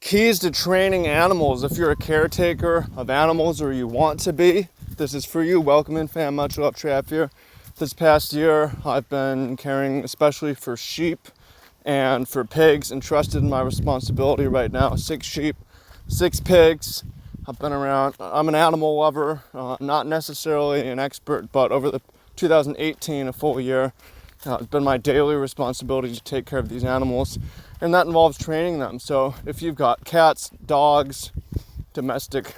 keys to training animals. If you're a caretaker of animals or you want to be, this is for you. Welcome in, fam. Much love, Trav here. This past year, I've been caring especially for sheep and for pigs, entrusted in my responsibility right now. 6 sheep, 6 pigs. I'm an animal lover, not necessarily an expert, but over the 2018, a full year, it's been my daily responsibility to take care of these animals, and that involves training them. So if you've got cats, dogs, domestic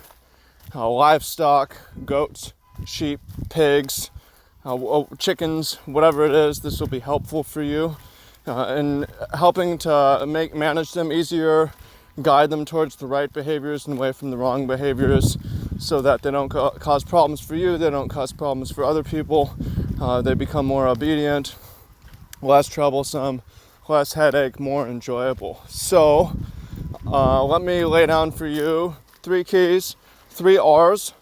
livestock, goats, sheep, pigs, chickens, whatever it is, this will be helpful for you in helping to manage them easier, guide them towards the right behaviors and away from the wrong behaviors, so that they don't cause problems for you, they don't cause problems for other people, they become more obedient, less troublesome, less headache, more enjoyable. So let me lay down for you 3 keys, 3 R's: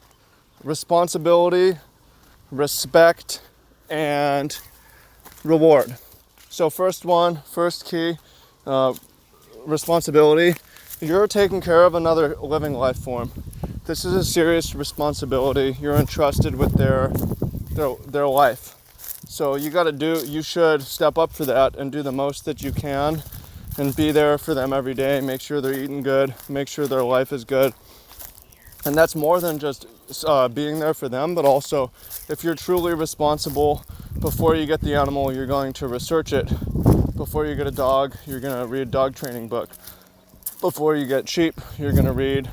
responsibility, respect, and reward. So first key, responsibility. You're taking care of another living life form. This is a serious responsibility. You're entrusted with their life. So you should step up for that and do the most that you can and be there for them every day. Make sure they're eating good, make sure their life is good. And that's more than just being there for them, but also if you're truly responsible, before you get the animal, you're going to research it. Before you get a dog, you're going to read a dog training book. Before you get sheep, you're going to read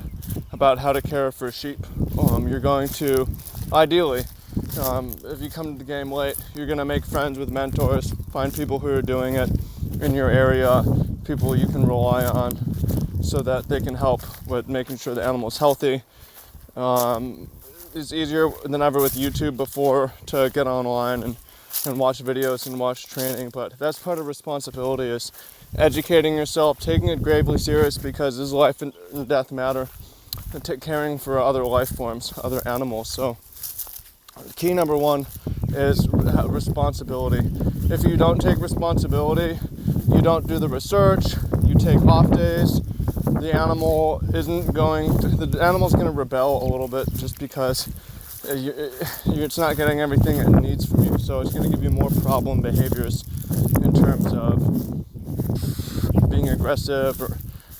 about how to care for sheep. You're going to, ideally, if you come to the game late, you're going to make friends with mentors, find people who are doing it in your area, people you can rely on so that they can help with making sure the animal's healthy. It's easier than ever with YouTube before to get online and watch videos and watch training, but that's part of responsibility, is educating yourself, taking it gravely serious, because this life and death matter, and caring for other life forms, other animals. So key number 1 is responsibility. If you don't take responsibility, you don't do the research, you take off days, the animal's going to rebel a little bit just because it's not getting everything it needs from you. So it's going to give you more problem behaviors in terms of being aggressive or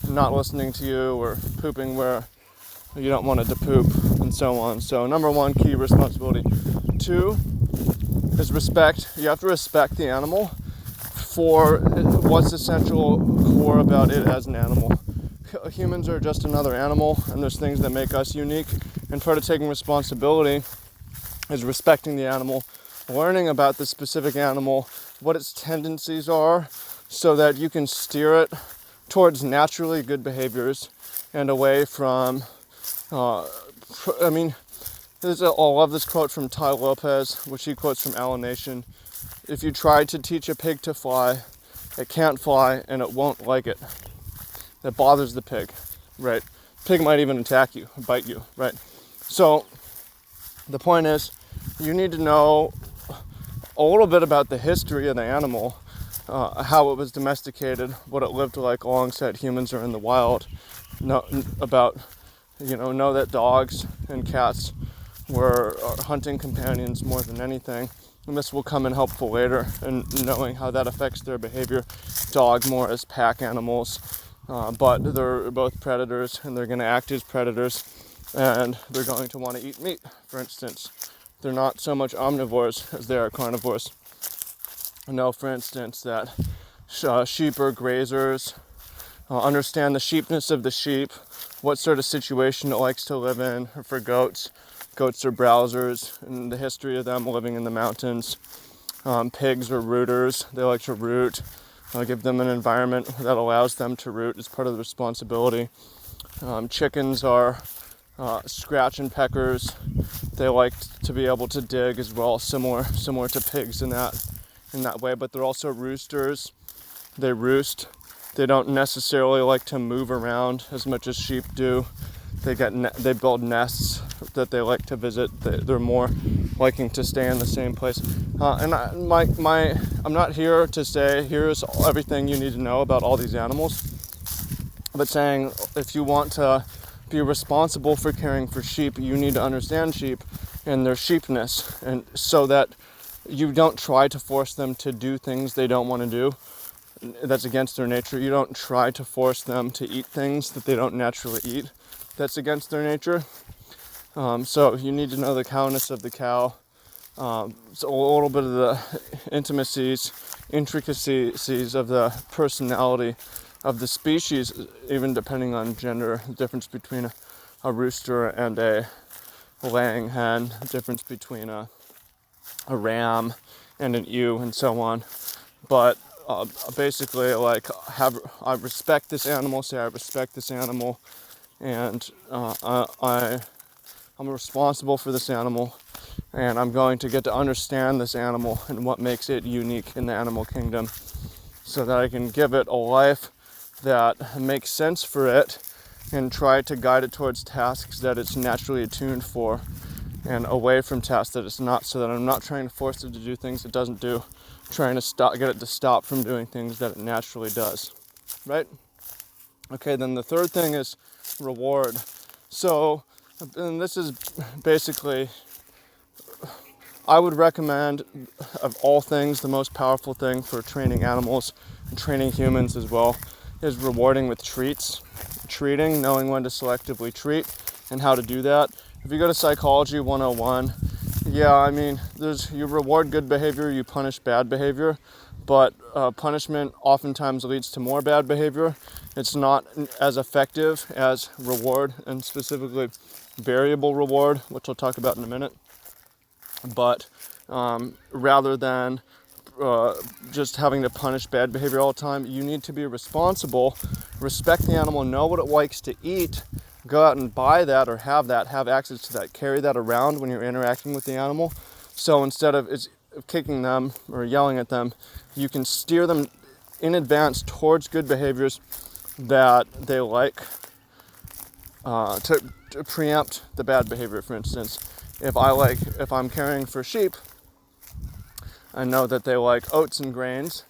not listening to you or pooping where you don't want it to poop and so on. So number 1, key, responsibility. 2 is respect. You have to respect the animal for what's essential core about it as an animal. Humans are just another animal, and there's things that make us unique, and part of taking responsibility is respecting the animal, learning about the specific animal, what its tendencies are, so that you can steer it towards naturally good behaviors and away from I love this quote from Tai Lopez, which he quotes from Alanation. If you try to teach a pig to fly, it can't fly and it won't like it. That bothers the pig, right? Pig might even attack you, bite you, right? So the point is, you need to know a little bit about the history of the animal, how it was domesticated, what it lived like alongside humans or in the wild. Know that dogs and cats were hunting companions more than anything. And this will come in helpful later in knowing how that affects their behavior. Dog more as pack animals. But they're both predators, and they're going to act as predators, and they're going to want to eat meat, for instance. They're not so much omnivores as they are carnivores. I know, for instance, that sheep are grazers, understand the sheepness of the sheep, what sort of situation it likes to live in. Or for goats are browsers, and the history of them living in the mountains. Pigs are rooters, they like to root. Give them an environment that allows them to root as part of the responsibility. Chickens are scratch and peckers. They like to be able to dig as well, similar to pigs in that way. But they're also roosters. They roost. They don't necessarily like to move around as much as sheep do. They build nests that they like to visit. They're more liking to stay in the same place. I'm not here to say here's everything you need to know about all these animals. but saying if you want to be responsible for caring for sheep, you need to understand sheep and their sheepness, and so that you don't try to force them to do things they don't want to do. That's against their nature. You don't try to force them to eat things that they don't naturally eat. That's against their nature. So you need to know the cowness of the cow. So a little bit of the intricacies of the personality of the species, even depending on gender, the difference between a rooster and a laying hen, the difference between a ram and an ewe, and so on. But basically, like, I respect this animal, say I respect this animal, and I'm responsible for this animal, and I'm going to get to understand this animal and what makes it unique in the animal kingdom, so that I can give it a life that makes sense for it and try to guide it towards tasks that it's naturally attuned for, and away from tasks that it's not, so that I'm not trying to force it to do things it doesn't do, trying to get it to stop from doing things that it naturally does, right? Okay, then the third thing is reward. So, and this is basically, I would recommend, of all things, the most powerful thing for training animals and training humans as well is rewarding with treats. Treating, knowing when to selectively treat and how to do that. If you go to Psychology 101, yeah, I mean, you reward good behavior, you punish bad behavior, but punishment oftentimes leads to more bad behavior. It's not as effective as reward, and specifically variable reward, which I'll talk about in a minute. But rather than just having to punish bad behavior all the time, you need to be responsible, respect the animal, know what it likes to eat, go out and buy that or have access to that, carry that around when you're interacting with the animal. So instead of kicking them or yelling at them, you can steer them in advance towards good behaviors that they like, to preempt the bad behavior. For instance, if I'm caring for sheep, I know that they like oats and grains.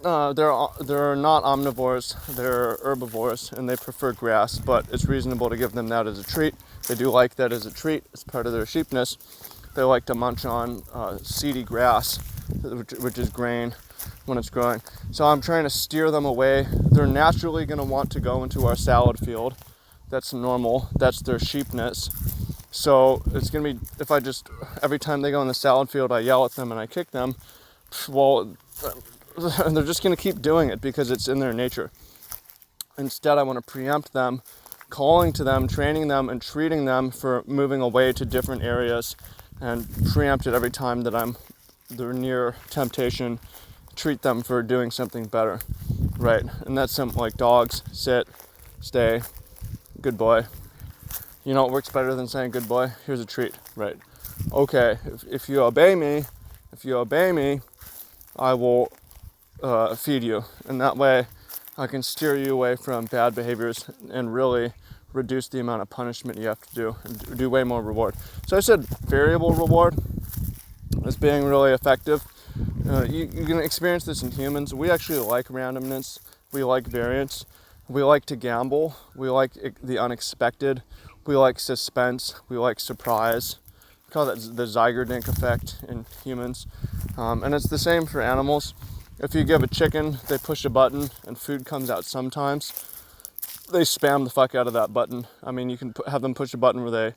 They're not omnivores, they're herbivores, and they prefer grass, but it's reasonable to give them that as a treat. They do like that as a treat, as part of their sheepness. They like to munch on seedy grass, which is grain, when it's growing. So I'm trying to steer them away. They're naturally going to want to go into our salad field. That's normal, that's their sheepness. So it's going to be, if I just, every time they go in the salad field, I yell at them and I kick them, well, they're just going to keep doing it because it's in their nature. Instead, I want to preempt them, calling to them, training them, and treating them for moving away to different areas, and preempt it every time that they're near temptation, treat them for doing something better, right? And that's something like dogs, sit, stay, good boy. You know what works better than saying good boy? Here's a treat, right? Okay, if you obey me, I will feed you. And that way I can steer you away from bad behaviors and really reduce the amount of punishment you have to do, and do way more reward. So I said variable reward as being really effective. You can experience this in humans. We actually like randomness. We like variance. We like to gamble. We like the unexpected. We like suspense. We like surprise. We call that the Zygarnik effect in humans. And it's the same for animals. If you give a chicken, they push a button and food comes out sometimes. They spam the fuck out of that button. I mean, you can have them push a button where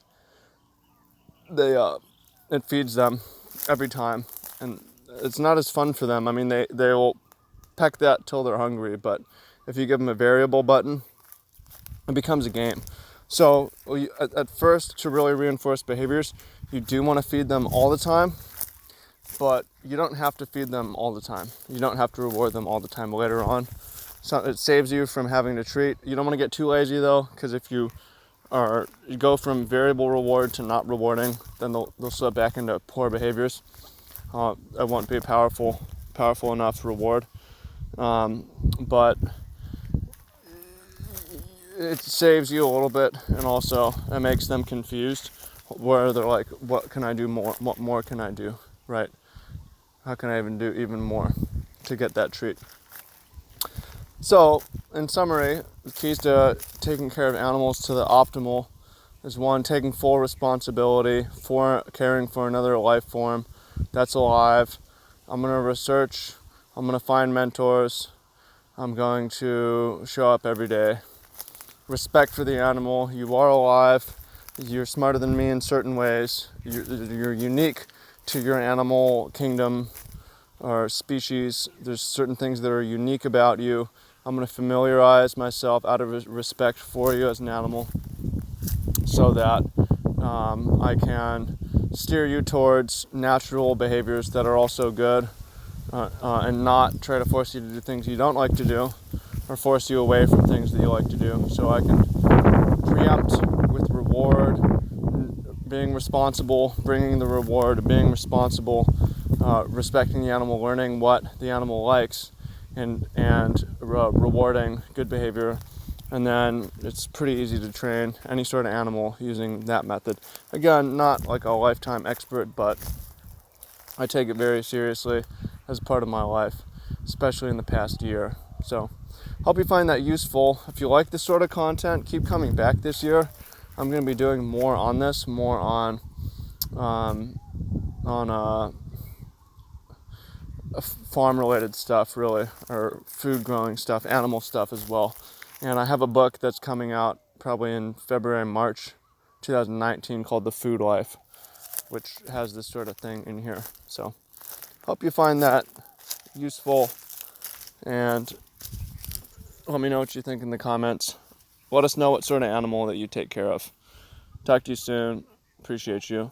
it feeds them every time. And it's not as fun for them. I mean, they will peck that till they're hungry. But if you give them a variable button, it becomes a game. So at first, to really reinforce behaviors, you do want to feed them all the time, but you don't have to feed them all the time. You don't have to reward them all the time later on. So it saves you from having to treat. You don't want to get too lazy though, because if you go from variable reward to not rewarding, then they'll slip back into poor behaviors. It won't be a powerful enough reward. But it saves you a little bit, and also it makes them confused, where they're like, what can I do more? What more can I do, right? How can I even do even more to get that treat? So, in summary, the keys to taking care of animals to the optimal is one, taking full responsibility for caring for another life form that's alive. I'm going to research, I'm going to find mentors, I'm going to show up every day. Respect for the animal. You are alive. You're smarter than me in certain ways. You're unique to your animal kingdom or species. There's certain things that are unique about you. I'm going to familiarize myself out of respect for you as an animal so that I can steer you towards natural behaviors that are also good and not try to force you to do things you don't like to do or force you away from things that you like to do. So I can preempt with reward, being responsible, bringing the reward, being responsible, respecting the animal, learning what the animal likes, and rewarding good behavior. And then it's pretty easy to train any sort of animal using that method. Again, not like a lifetime expert, but I take it very seriously as part of my life, especially in the past year. So, hope you find that useful. If you like this sort of content, keep coming back this year. I'm going to be doing more on this, more on farm-related stuff, really, or food-growing stuff, animal stuff as well. And I have a book that's coming out probably in February, March 2019 called The Food Life, which has this sort of thing in here. So, hope you find that useful, and let me know what you think in the comments. Let us know what sort of animal that you take care of. Talk to you soon. Appreciate you.